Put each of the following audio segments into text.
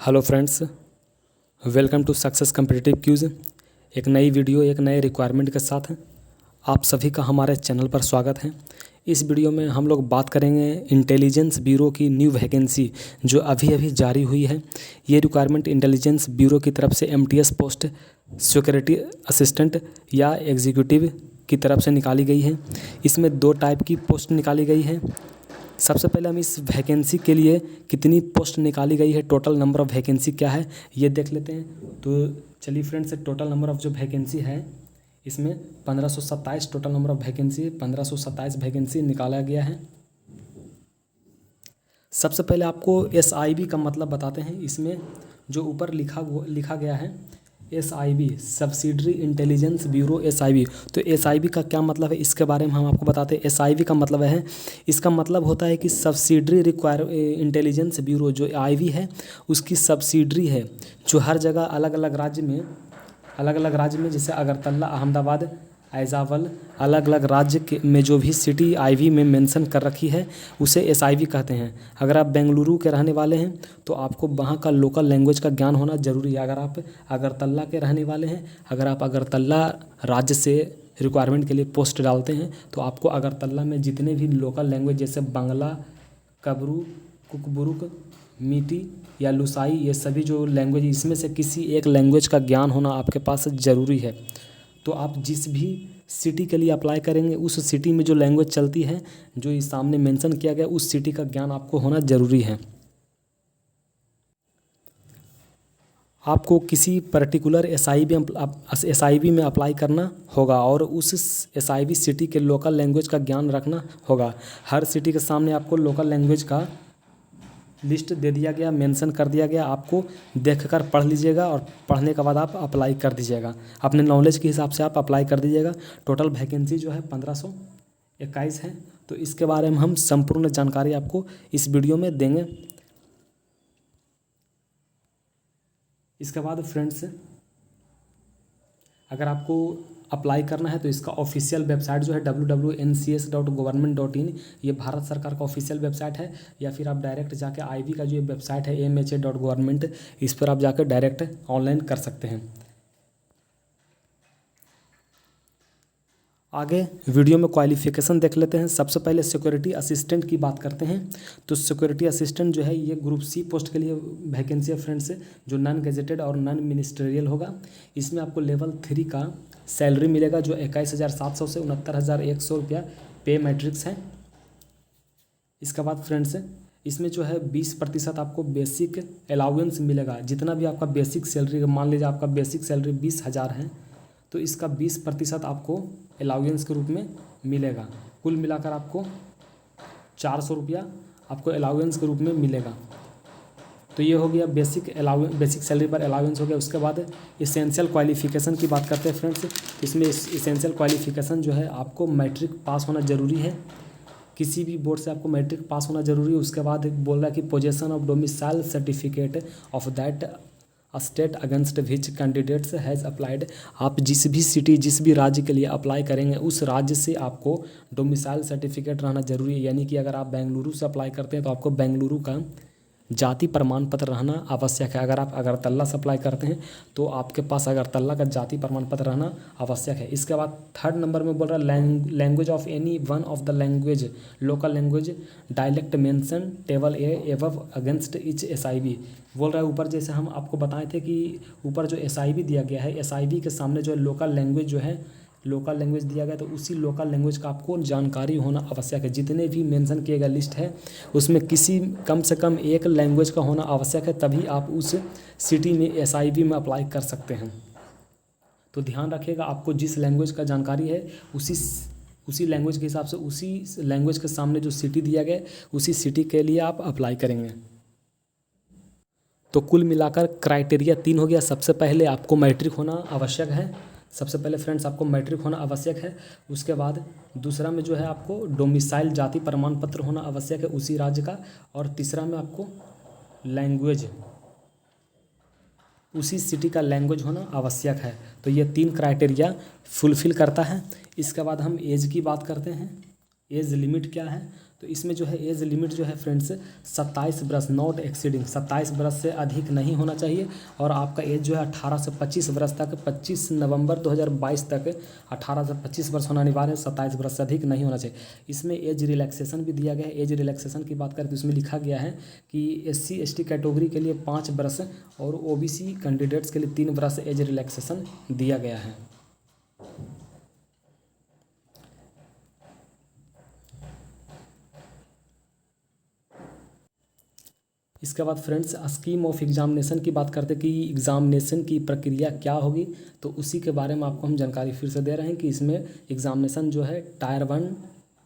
Hello friends, welcome to success competitive cues. एक नई video एक नए रिक्वायरमेंट के साथ आप सभी का हमारे चैनल पर स्वागत है। इस वीडियो में हम लोग बात करेंगे इंटेलिजेंस ब्यूरो की न्यू वैकेंसी जो अभी अभी जारी हुई है। ये रिक्वायरमेंट इंटेलिजेंस ब्यूरो की तरफ से एमटीएस पोस्ट सिक्योरिटी असिस्टेंट या एग्जीक्यूटिव की तरफ से निकाली गई है। इसमें 2 टाइप की पोस्ट निकाली गई है। सबसे पहले हम इस वैकेंसी के लिए कितनी पोस्ट निकाली गई है, टोटल नंबर ऑफ़ वैकेंसी क्या है ये देख लेते हैं। तो चलिए फ्रेंड्स, टोटल नंबर ऑफ़ जो वैकेंसी है इसमें 1527 total number of vacancy 1527 vacancy निकाला गया है। सबसे पहले आपको एसआईबी का मतलब बताते हैं। इसमें जो ऊपर लिखा गया है SIB, subsidiary intelligence bureau SIB. तो एसआईबी का क्या मतलब है इसके बारे में हम आपको बताते हैं। एसआईबी का मतलब है, इसका मतलब होता है कि सब्सिडरी इंटेलिजेंस ब्यूरो जो आईवी है उसकी सब्सिडरी है, जो हर जगह अलग अलग राज्य में जैसे अगरतला, अहमदाबाद, ऐज़ावल, अलग अलग राज्य के में जो भी सिटी आईवी में मेंशन कर रखी है उसे एसआईवी कहते हैं। अगर आप बेंगलुरु के रहने वाले हैं तो आपको वहाँ का लोकल लैंग्वेज का ज्ञान होना ज़रूरी है। अगर आप अगरतला के रहने वाले हैं, अगर आप अगरतला राज्य से रिक्वायरमेंट के लिए पोस्ट डालते हैं तो आपको अगरतला में जितने भी लोकल लैंग्वेज जैसे बंगला, कबरू, कुकबुरुक, मीटी या लुसाई, ये सभी जो लैंग्वेज, इसमें से किसी एक लैंग्वेज का ज्ञान होना आपके पास ज़रूरी है। तो आप जिस भी सिटी के लिए अप्लाई करेंगे उस सिटी में जो लैंग्वेज चलती है, जो इस सामने मेंशन किया गया, उस सिटी का ज्ञान आपको होना ज़रूरी है। आपको किसी पर्टिकुलर एसआईबी में अप्लाई करना होगा और उस एसआईबी सिटी के लोकल लैंग्वेज का ज्ञान रखना होगा। हर सिटी के सामने आपको लोकल लैंग्वेज का लिस्ट दे दिया गया, मेंशन कर दिया गया। आपको देखकर पढ़ लीजिएगा और पढ़ने के बाद आप अप्लाई कर दीजिएगा। अपने नॉलेज के हिसाब से आप अप्लाई कर दीजिएगा। टोटल वैकेंसी जो है 1521 है। तो इसके बारे में हम संपूर्ण जानकारी आपको इस वीडियो में देंगे। इसके बाद फ्रेंड्स, अगर आपको अप्लाई करना है तो इसका ऑफिशियल वेबसाइट जो है www.ncs.government.in, ये भारत सरकार का ऑफिशियल वेबसाइट है। या फिर आप डायरेक्ट जाके आईवी का जो वेबसाइट है mha.government, इस पर आप जाकर डायरेक्ट ऑनलाइन कर सकते हैं। आगे वीडियो में क्वालिफिकेशन देख लेते हैं। सबसे पहले सिक्योरिटी असिस्टेंट की बात करते हैं। तो सिक्योरिटी असिस्टेंट जो है ये ग्रुप सी पोस्ट के लिए वैकेंसी है फ्रेंड्स, जो नॉन गेजेटेड और नॉन मिनिस्ट्रियल होगा। इसमें आपको लेवल 3 का सैलरी मिलेगा जो 21,700 से 69,100 रुपया पे मैट्रिक्स है। इसके बाद फ्रेंड्स, इसमें जो है 20% आपको बेसिक अलाउंस मिलेगा। जितना भी आपका बेसिक सैलरी, मान लीजिए आपका बेसिक सैलरी 20,000 है तो इसका 20% आपको अलाउंस के रूप में मिलेगा। कुल मिलाकर आपको 400 रुपया आपको अलाउंस के रूप में मिलेगा। तो ये हो गया बेसिक सैलरी पर अलाउंस हो गया। उसके बाद इसेंशियल क्वालिफिकेशन की बात करते हैं फ्रेंड्स। इसमें इसेंशियल क्वालिफिकेशन जो है आपको मैट्रिक पास होना ज़रूरी है। किसी भी बोर्ड से आपको मैट्रिक पास होना ज़रूरी है। उसके बाद बोल रहा है कि possession of domicile certificate of that state against which candidates has applied. आप जिस भी सिटी, जिस भी राज्य के लिए अप्लाई करेंगे उस राज्य से आपको डोमिसाइल सर्टिफिकेट रहना ज़रूरी है। यानी कि अगर आप बेंगलुरु से अप्लाई करते हैं तो आपको बेंगलुरु का जाति प्रमाण पत्र रहना आवश्यक है। अगर आप अगरतला से अप्लाई करते हैं तो आपके पास अगरतला का जाति प्रमाण पत्र रहना आवश्यक है। इसके बाद 3rd नंबर में बोल रहा है language of any one of the language local language dialect mention table A above against etch SIB. बोल रहा है ऊपर, जैसे हम आपको बताए थे कि ऊपर जो एसआईबी दिया गया है, एसआईबी के सामने जो है लोकल लैंग्वेज जो है, लोकल लैंग्वेज दिया गया तो उसी लोकल लैंग्वेज का आपको जानकारी होना आवश्यक है। जितने भी मेंशन किए गए लिस्ट है उसमें किसी कम से कम एक लैंग्वेज का होना आवश्यक है, तभी आप उस सिटी में एसआईबी में अप्लाई कर सकते हैं। तो ध्यान रखिएगा, आपको जिस लैंग्वेज का जानकारी है उसी लैंग्वेज के हिसाब से, उसी लैंग्वेज के सामने जो सिटी दिया गया उसी सिटी के लिए आप अप्लाई करेंगे। तो कुल मिलाकर क्राइटेरिया 3 हो गया। सबसे पहले आपको मैट्रिक होना आवश्यक है। सबसे पहले फ्रेंड्स आपको मैट्रिक होना आवश्यक है। उसके बाद दूसरा में जो है आपको डोमिसाइल जाति प्रमाण पत्र होना आवश्यक है उसी राज्य का। और तीसरा में आपको लैंग्वेज, उसी सिटी का लैंग्वेज होना आवश्यक है। तो ये 3 क्राइटेरिया फुलफ़िल करता है। इसके बाद हम एज की बात करते हैं। एज लिमिट क्या है? तो इसमें जो है एज लिमिट जो है फ्रेंड्स 27 बरस, नॉट एक्सीडिंग 27 बरस से अधिक नहीं होना चाहिए। और आपका एज जो है 18 से 25 बरस तक, 25 नवंबर 2022 तक 18 से 25 वर्ष होना अनिवार्य है, 27 बरस से अधिक नहीं होना चाहिए। इसमें एज रिलैक्सेशन भी दिया गया है। एज रिलैक्सेशन की बात करें तो इसमें लिखा गया है कि SC ST कैटेगरी के लिए 5 बरस और OBC कैंडिडेट्स के लिए 3 बरस एज रिलैक्सेशन दिया गया है। इसके बाद फ्रेंड्स स्कीम ऑफ एग्जामिनेशन की बात करते हैं कि एग्ज़ामिनेशन की प्रक्रिया क्या होगी, तो उसी के बारे में आपको हम जानकारी फिर से दे रहे हैं कि इसमें एग्ज़ामिनेशन जो है टायर 1,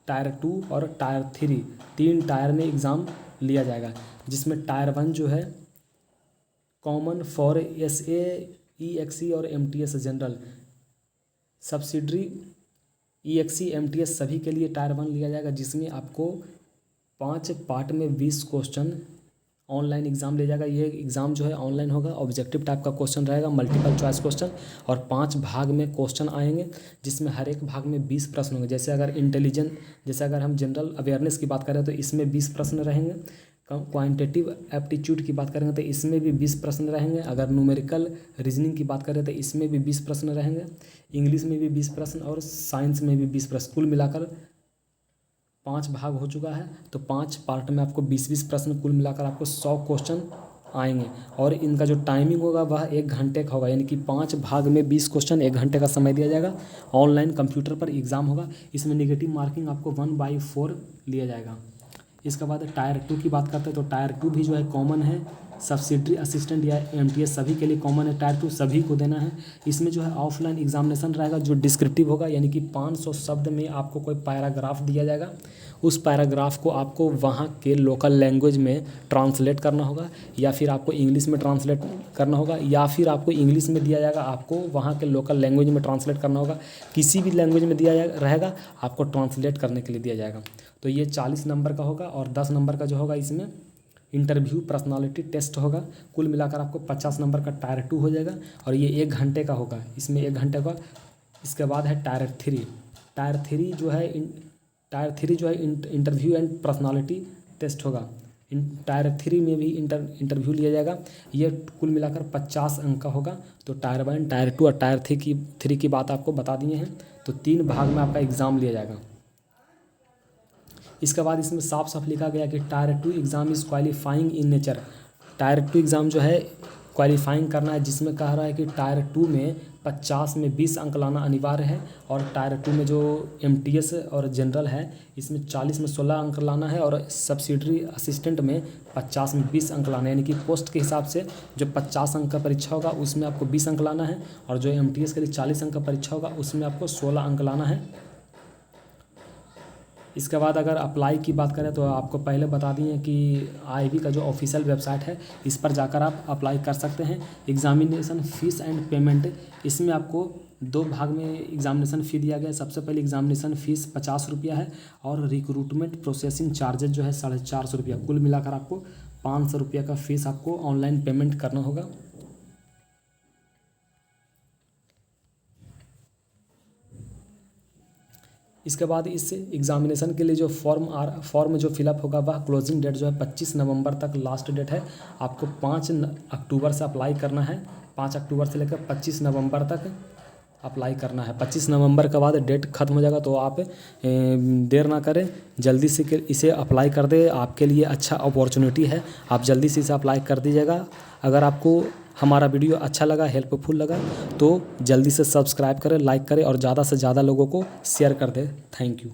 टायर 2 और टायर 3, 3 टायर में एग्ज़ाम लिया जाएगा। जिसमें टायर 1 जो है कॉमन फॉर SA EXE और MTS general, subsidiary EXE MTS सभी के लिए टायर 1 लिया जाएगा। जिसमें आपको 5 पार्ट में 20 क्वेश्चन ऑनलाइन एग्ज़ाम ले जाएगा। ये एग्ज़ाम जो है ऑनलाइन होगा, ऑब्जेक्टिव टाइप का क्वेश्चन रहेगा, मल्टीपल चॉइस क्वेश्चन, और 5 भाग में क्वेश्चन आएंगे। जिसमें हर एक भाग में 20 प्रश्न होंगे। जैसे अगर हम जनरल अवेयरनेस की बात करें तो इसमें 20 प्रश्न रहेंगे। क्वांटिटेटिव एप्टीट्यूड की बात करेंगे तो इसमें भी 20 प्रश्न रहेंगे। अगर न्यूमेरिकल रीजनिंग की बात करें तो इसमें भी 20 प्रश्न रहेंगे। इंग्लिश में भी 20 प्रश्न और साइंस में भी 20 प्रश्न, कुल मिलाकर 5 भाग हो चुका है। तो 5 पार्ट में आपको 20-20 प्रश्न, कुल मिलाकर आपको 100 क्वेश्चन आएंगे। और इनका जो टाइमिंग होगा वह 1 घंटे का होगा, यानी कि 5 भाग में 20 क्वेश्चन, 1 घंटे का समय दिया जाएगा। ऑनलाइन कंप्यूटर पर एग्ज़ाम होगा। इसमें नेगेटिव मार्किंग आपको 1/4 लिया जाएगा। इसके बाद टायर 2 की बात करते हैं तो टायर 2 भी जो है कॉमन है, सब्सिडरी असिस्टेंट या MTS सभी के लिए कॉमन है। टायर 2 सभी को देना है। इसमें जो है ऑफलाइन एग्जामिनेशन रहेगा जो डिस्क्रिप्टिव होगा, यानी कि 500 शब्द में आपको कोई पैराग्राफ दिया जाएगा। उस पैराग्राफ को आपको वहाँ के लोकल लैंग्वेज में ट्रांसलेट करना होगा, या फिर आपको इंग्लिश में ट्रांसलेट करना होगा, या फिर आपको इंग्लिश में दिया जाएगा, आपको वहाँ के लोकल लैंग्वेज में ट्रांसलेट करना होगा। किसी भी लैंग्वेज में दिया रहेगा आपको ट्रांसलेट करने के लिए दिया जाएगा। तो ये 40 नंबर का होगा। और 10 नंबर का जो होगा इसमें इंटरव्यू पर्सनालिटी टेस्ट होगा। कुल मिलाकर आपको 50 नंबर का टायर 2 हो जाएगा। और ये 1 घंटे का होगा, इसमें 1 घंटे का। इसके बाद है टायर 3। टायर 3 जो है इंटरव्यू एंड पर्सनालिटी टेस्ट होगा। टायर 3 में भी इंटरव्यू लिया जाएगा। ये कुल मिलाकर 50 अंक का होगा। तो टायर 1, टायर 2 और टायर 3 की बात आपको बता दिए हैं। तो 3 भाग में आपका एग्ज़ाम लिया जाएगा। इसके बाद इसमें साफ साफ लिखा गया कि tyre 2 exam is qualifying in nature. Tyre 2 exam जो है क्वालिफाइंग करना है, जिसमें कह रहा है कि टायर 2 में 50 में 20 अंक लाना अनिवार्य है। और टायर 2 में जो MTS और जनरल है इसमें 40 में 16 अंक लाना है। और सब्सिडरी असिस्टेंट में 50 में 20 अंक लाना है। यानी कि पोस्ट के हिसाब से जो 50 अंक का परीक्षा होगा उसमें आपको 20 अंक लाना है, और जो MTS के लिए 40 अंक का परीक्षा होगा उसमें आपको 16 अंक लाना है। इसके बाद अगर अप्लाई की बात करें तो आपको पहले बता दिए कि IIB का जो ऑफिशियल वेबसाइट है इस पर जाकर आप अप्लाई कर सकते हैं। एग्ज़ामिनेशन फ़ीस एंड पेमेंट, इसमें आपको 2 भाग में एग्ज़ामिनेशन फ़ी दिया गया है। सबसे पहले एग्ज़ामिनेशन फ़ीस 50 रुपया है, और रिक्रूटमेंट प्रोसेसिंग चार्जेज जो है 450 रुपया। कुल मिलाकर आपको 500 रुपया का फ़ीस आपको ऑनलाइन पेमेंट करना होगा। इसके बाद इस एग्ज़ामिनेशन के लिए जो फॉर्म जो फिलअप होगा वह क्लोजिंग डेट जो है 25 नवंबर तक लास्ट डेट है। आपको 5 अक्टूबर से अप्लाई करना है। 5 अक्टूबर से लेकर 25 नवंबर तक अप्लाई करना है। 25 नवंबर के बाद डेट ख़त्म हो जाएगा। तो आप देर ना करें, जल्दी से इसे अप्लाई कर दें। आपके लिए अच्छा अपॉर्चुनिटी है, आप जल्दी से इसे अप्लाई कर दीजिएगा। अगर आपको हमारा वीडियो अच्छा लगा, हेल्पफुल लगा, तो जल्दी से सब्सक्राइब करें, लाइक करें और ज़्यादा से ज़्यादा लोगों को शेयर कर दें। Thank you.